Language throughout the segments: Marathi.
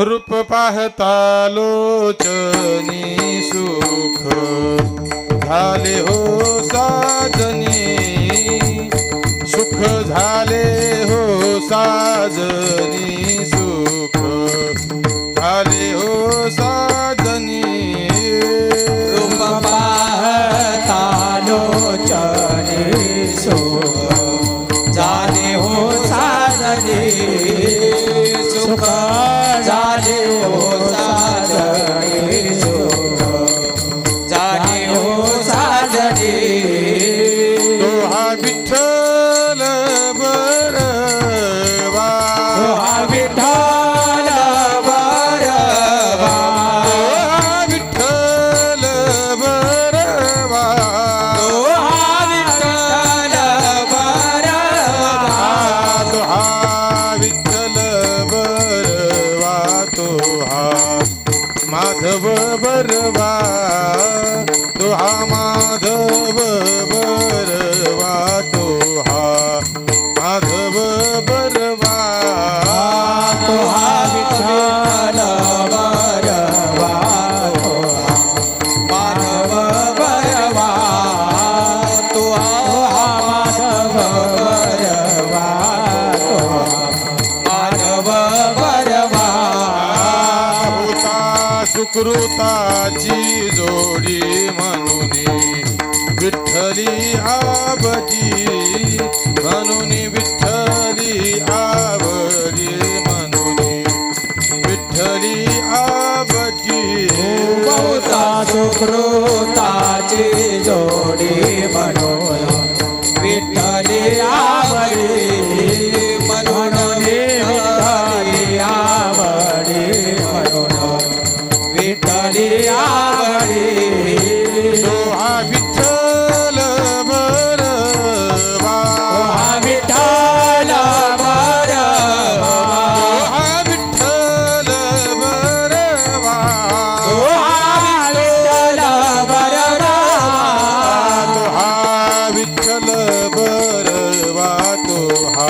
रूप पाहता लोचनी सुख झाले हो साजनी सुख झाले हो साजनी सुख झाले हो साजनी रूप पाहता लोचनी सुख झाले हो साजनी सुख झाले हो साजनी सुख झाले हो साजनी तो हा विठ्ठल बरवा हा विठ्ठल बरवा तो हा विठ्ठल बरवा हा विठ्ठल बरवा तो हा विठ्ठल बरवा तो हा माधव बरवा तो हा माधव बरवा तो हा माधव बरवा तो हा विठ्ठल बरवा तो हा माधव बरवा तो हा माधव बरवा तो हा माधव बरवा होता सुकृताची जोडी म्हणून विठ्ठली आवडी म्हणून विठ्ठली आवडी म्हणून विठ्ठली आवडी बहुता सुकृताची जोडी म्हणून विठ्ठली आवडी म्हणून विठ्ठली आवडी म्हणून विठ्ठली आवडी तो हा विठ्ठल बरवा हा विठ्ठल बरवा हा विठ्ठल बरवा हा विठ्ठल बरवा तो हा विठ्ठल बरवा तो हा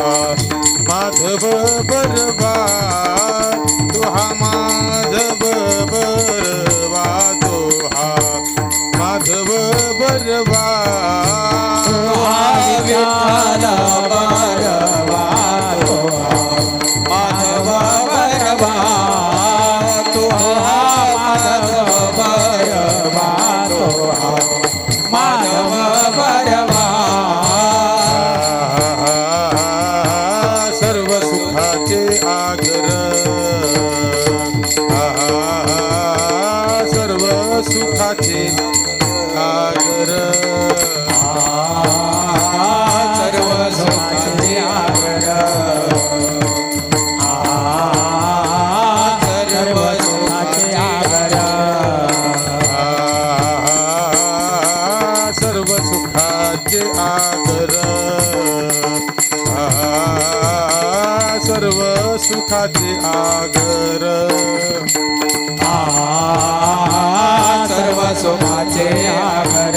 माधव बरवा तो हा माधव बरवा तो हा माधव बरवा हा विठ्ठल बरवा तो हा माधव बरवा तो हा माधव बरवा तो हा माधव बरवा सर्व सुखाचे आगर सर्व सुखाचे आगर सर्व सुखाचे आगर सर्व सुखाचे आगर सर्व सुखाचे आगर सर्व सुखाचे आगर सर्व सुखाचे आगर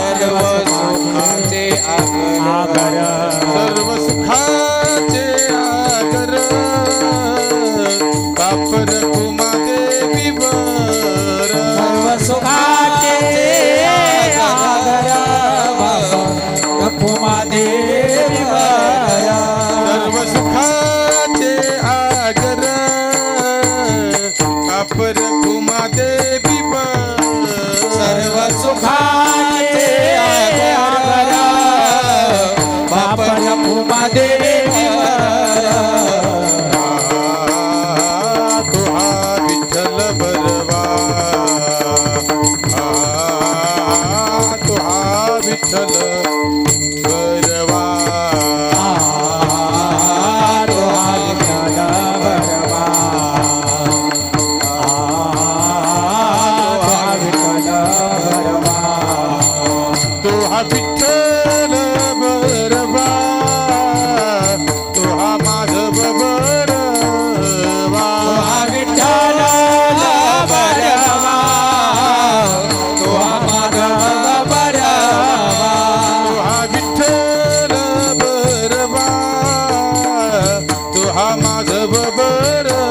सर्व सुखाचे आगर सर्व सुखाचे आगर कापर कुमा देवी वर सर्व सुखाचे आगर रखुमा देवी बरवा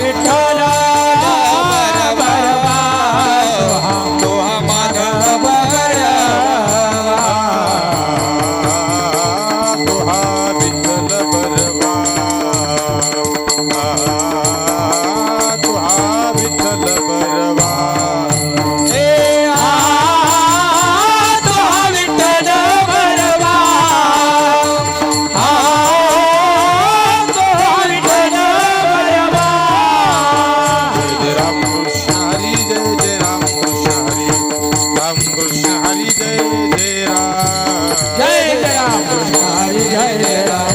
विठ्ठल बरवा तो माधव बरवा तुहा विठ्ठल बरवा तुहा विठ्ठल बरवा हे तो विठ्ठल बरवा तो विठ्ठल बरवा जय राम कृष्ण हरी जय राम कृष्ण हरी राम कृष्ण हरी जय राम जय राम कृष्ण हरी जय राम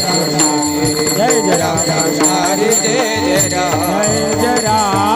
जय राम कृष्ण हरी जय राम जय राम